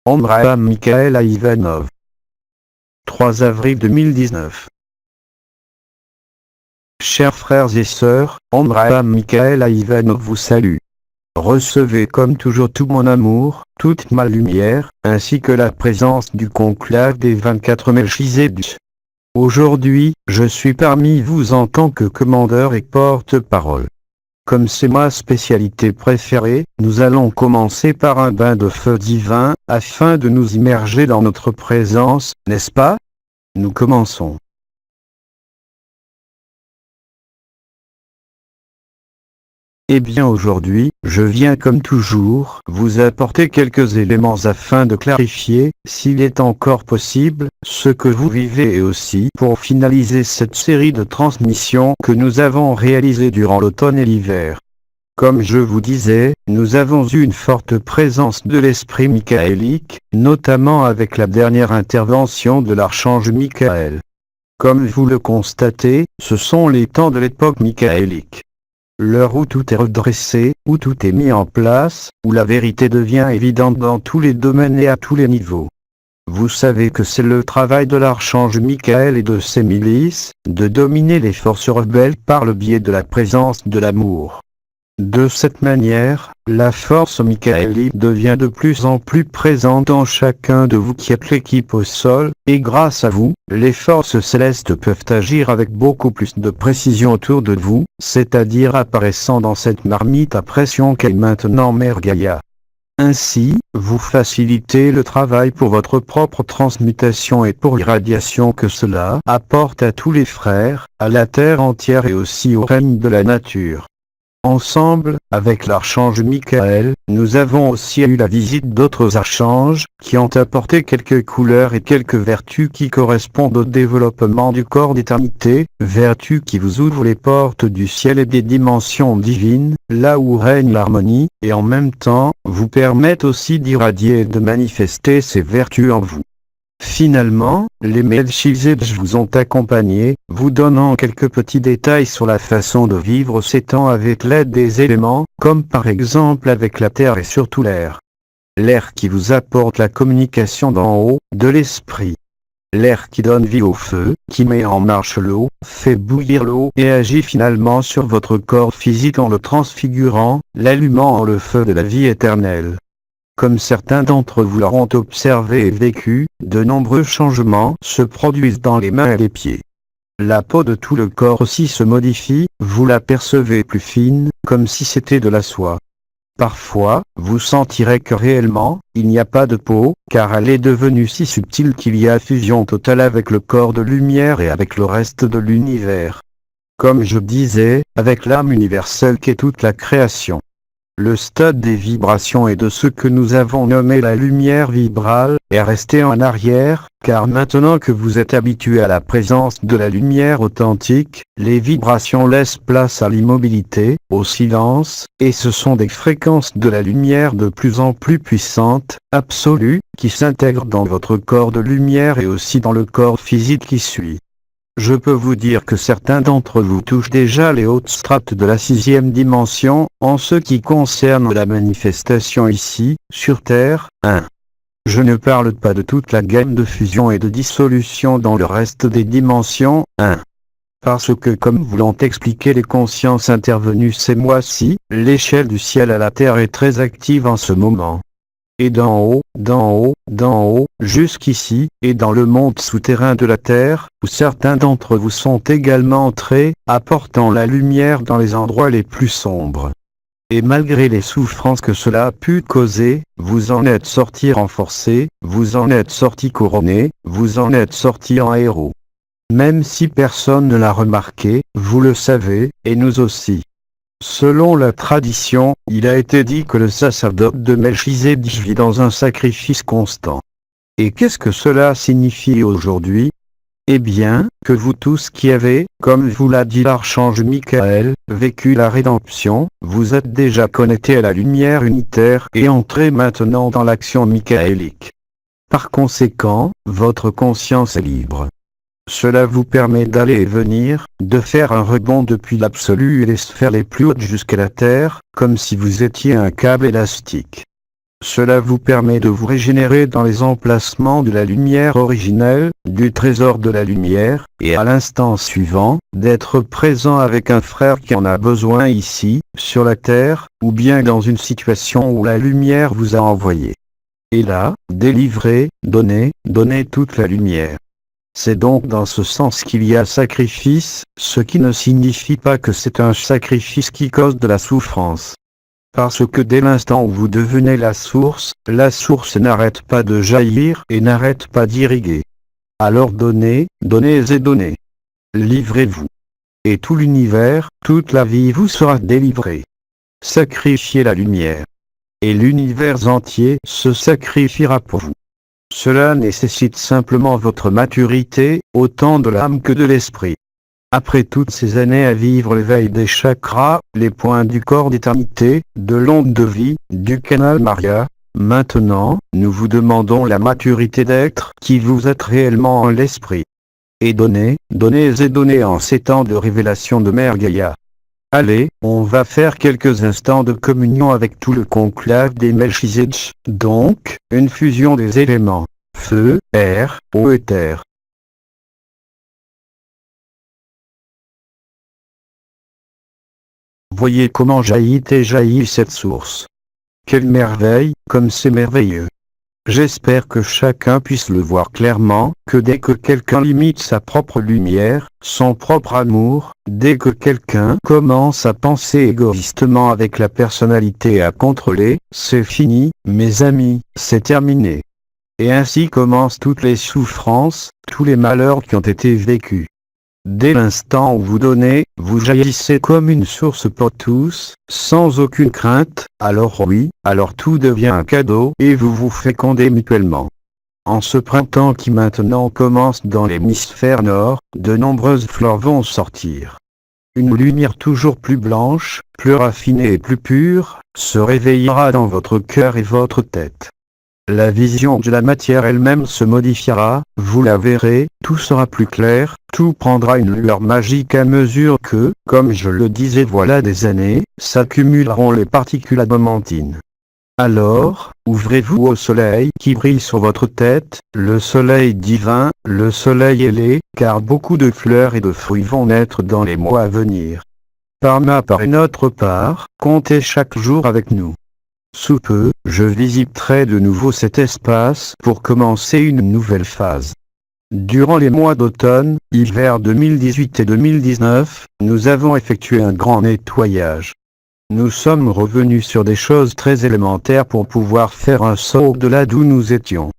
Abraham Michaela Ivanov. 3 avril 2019. Chers frères et sœurs, Abraham Michaela Ivanov vous salue. Recevez comme toujours tout mon amour, toute ma lumière, ainsi que la présence du conclave des 24 Melchizedek. Aujourd'hui, je suis parmi vous en tant que commandeur et porte-parole. Comme c'est ma spécialité préférée, nous allons commencer par un bain de feu divin, afin de nous immerger dans notre présence, n'est-ce pas? Nous commençons. Eh bien aujourd'hui, je viens comme toujours, vous apporter quelques éléments afin de clarifier, s'il est encore possible, ce que vous vivez et aussi pour finaliser cette série de transmissions que nous avons réalisées durant l'automne et l'hiver. Comme je vous disais, nous avons eu une forte présence de l'esprit michaélique, notamment avec la dernière intervention de l'archange Michael. Comme vous le constatez, ce sont les temps de l'époque michaélique. L'heure où tout est redressé, où tout est mis en place, où la vérité devient évidente dans tous les domaines et à tous les niveaux. Vous savez que c'est le travail de l'archange Michael et de ses milices, de dominer les forces rebelles par le biais de la présence de l'amour. De cette manière, la force michaélique devient de plus en plus présente en chacun de vous qui êtes l'équipe au sol, et grâce à vous, les forces célestes peuvent agir avec beaucoup plus de précision autour de vous, c'est-à-dire apparaissant dans cette marmite à pression qu'est maintenant Mère Gaïa. Ainsi, vous facilitez le travail pour votre propre transmutation et pour l'irradiation que cela apporte à tous les frères, à la terre entière et aussi au règne de la nature. Ensemble, avec l'archange Michael, nous avons aussi eu la visite d'autres archanges, qui ont apporté quelques couleurs et quelques vertus qui correspondent au développement du corps d'éternité, vertus qui vous ouvrent les portes du ciel et des dimensions divines, là où règne l'harmonie, et en même temps, vous permettent aussi d'irradier et de manifester ces vertus en vous. Finalement, les Melchizedek vous ont accompagné, vous donnant quelques petits détails sur la façon de vivre ces temps avec l'aide des éléments, comme par exemple avec la terre et surtout l'air. L'air qui vous apporte la communication d'en haut, de l'esprit. L'air qui donne vie au feu, qui met en marche l'eau, fait bouillir l'eau et agit finalement sur votre corps physique en le transfigurant, l'allumant en le feu de la vie éternelle. Comme certains d'entre vous l'auront observé et vécu, de nombreux changements se produisent dans les mains et les pieds. La peau de tout le corps aussi se modifie, vous la percevez plus fine, comme si c'était de la soie. Parfois, vous sentirez que réellement, il n'y a pas de peau, car elle est devenue si subtile qu'il y a fusion totale avec le corps de lumière et avec le reste de l'univers. Comme je disais, avec l'âme universelle qu'est toute la création. Le stade des vibrations et de ce que nous avons nommé la lumière vibrale, est resté en arrière, car maintenant que vous êtes habitué à la présence de la lumière authentique, les vibrations laissent place à l'immobilité, au silence, et ce sont des fréquences de la lumière de plus en plus puissantes, absolues, qui s'intègrent dans votre corps de lumière et aussi dans le corps physique qui suit. Je peux vous dire que certains d'entre vous touchent déjà les hautes strates de la 6e dimension, en ce qui concerne la manifestation ici, sur Terre, 1. Je ne parle pas de toute la gamme de fusion et de dissolution dans le reste des dimensions, 1. Parce que comme vous l'ont expliqué les consciences intervenues ces mois-ci, l'échelle du ciel à la Terre est très active en ce moment. Et d'en haut, d'en haut, d'en haut, jusqu'ici, et dans le monde souterrain de la Terre, où certains d'entre vous sont également entrés, apportant la lumière dans les endroits les plus sombres. Et malgré les souffrances que cela a pu causer, vous en êtes sortis renforcés, vous en êtes sortis couronnés, vous en êtes sortis en héros. Même si personne ne l'a remarqué, vous le savez, et nous aussi. Selon la tradition, il a été dit que le sacerdoce de Melchizedek vit dans un sacrifice constant. Et qu'est-ce que cela signifie aujourd'hui? Eh bien, que vous tous qui avez, comme vous l'a dit l'archange Michael, vécu la rédemption, vous êtes déjà connectés à la lumière unitaire et entrez maintenant dans l'action michaélique. Par conséquent, votre conscience est libre. Cela vous permet d'aller et venir, de faire un rebond depuis l'absolu et les sphères les plus hautes jusqu'à la Terre, comme si vous étiez un câble élastique. Cela vous permet de vous régénérer dans les emplacements de la lumière originelle, du trésor de la lumière, et à l'instant suivant, d'être présent avec un frère qui en a besoin ici, sur la terre, ou bien dans une situation où la lumière vous a envoyé. Et là, délivrer, donner toute la lumière. C'est donc dans ce sens qu'il y a sacrifice, ce qui ne signifie pas que c'est un sacrifice qui cause de la souffrance. Parce que dès l'instant où vous devenez la source n'arrête pas de jaillir et n'arrête pas d'irriguer. Alors donnez et donnez. Livrez-vous. Et tout l'univers, toute la vie vous sera délivrée. Sacrifiez la lumière. Et l'univers entier se sacrifiera pour vous. Cela nécessite simplement votre maturité, autant de l'âme que de l'esprit. Après toutes ces années à vivre l'éveil des chakras, les points du corps d'éternité, de l'onde de vie, du canal Maria, maintenant, nous vous demandons la maturité d'être qui vous êtes réellement en l'esprit. Et donnez et donnez en ces temps de révélation de Mère Gaïa. Allez, on va faire quelques instants de communion avec tout le conclave des Melchizedek, donc, une fusion des éléments, feu, air, eau et terre. Voyez comment jaillit cette source. Quelle merveille, comme c'est merveilleux. J'espère que chacun puisse le voir clairement, que dès que quelqu'un limite sa propre lumière, son propre amour, dès que quelqu'un commence à penser égoïstement avec la personnalité à contrôler, c'est fini, mes amis, c'est terminé. Et ainsi commencent toutes les souffrances, tous les malheurs qui ont été vécus. Dès l'instant où vous donnez, vous jaillissez comme une source pour tous, sans aucune crainte, alors oui, alors tout devient un cadeau et vous vous fécondez mutuellement. En ce printemps qui maintenant commence dans l'hémisphère nord, de nombreuses fleurs vont sortir. Une lumière toujours plus blanche, plus raffinée et plus pure, se réveillera dans votre cœur et votre tête. La vision de la matière elle-même se modifiera, vous la verrez, tout sera plus clair, tout prendra une lueur magique à mesure que, comme je le disais voilà des années, s'accumuleront les particules adamantines. Alors, ouvrez-vous au soleil qui brille sur votre tête, le soleil divin, le soleil ailé, car beaucoup de fleurs et de fruits vont naître dans les mois à venir. Par ma part et notre part, comptez chaque jour avec nous. Sous peu, je visiterai de nouveau cet espace pour commencer une nouvelle phase. Durant les mois d'automne, hiver 2018 et 2019, nous avons effectué un grand nettoyage. Nous sommes revenus sur des choses très élémentaires pour pouvoir faire un saut de là d'où nous étions.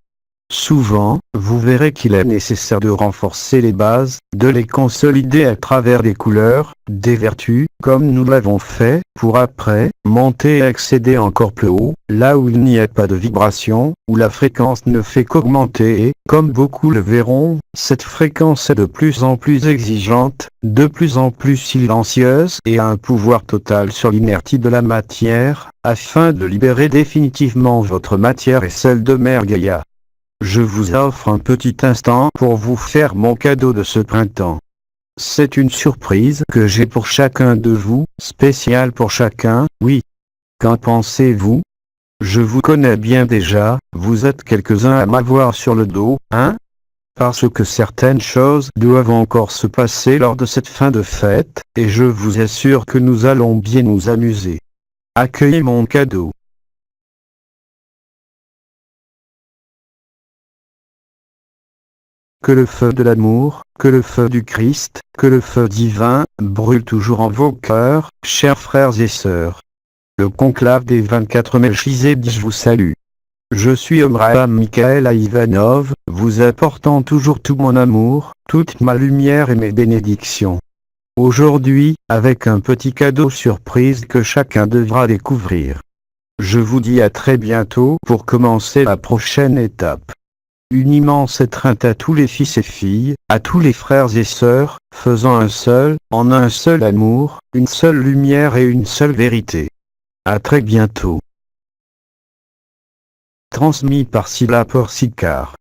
Souvent, vous verrez qu'il est nécessaire de renforcer les bases, de les consolider à travers des couleurs, des vertus, comme nous l'avons fait, pour après, monter et accéder encore plus haut, là où il n'y a pas de vibration, où la fréquence ne fait qu'augmenter et, comme beaucoup le verront, cette fréquence est de plus en plus exigeante, de plus en plus silencieuse et a un pouvoir total sur l'inertie de la matière, afin de libérer définitivement votre matière et celle de Mère Gaïa. Je vous offre un petit instant pour vous faire mon cadeau de ce printemps. C'est une surprise que j'ai pour chacun de vous, spéciale pour chacun, oui. Qu'en pensez-vous? Je vous connais bien déjà, vous êtes quelques-uns à m'avoir sur le dos, hein? Parce que certaines choses doivent encore se passer lors de cette fin de fête, et je vous assure que nous allons bien nous amuser. Accueillez mon cadeau. Que le feu de l'amour, que le feu du Christ, que le feu divin, brûle toujours en vos cœurs, chers frères et sœurs. Le conclave des 24 Melchizedek vous salue. Je suis Abraham Michael Ivanov, vous apportant toujours tout mon amour, toute ma lumière et mes bénédictions. Aujourd'hui, avec un petit cadeau surprise que chacun devra découvrir. Je vous dis à très bientôt pour commencer la prochaine étape. Une immense étreinte à tous les fils et filles, à tous les frères et sœurs, faisant un seul, en un seul amour, une seule lumière et une seule vérité. À très bientôt. Transmis par Sila Porsikar.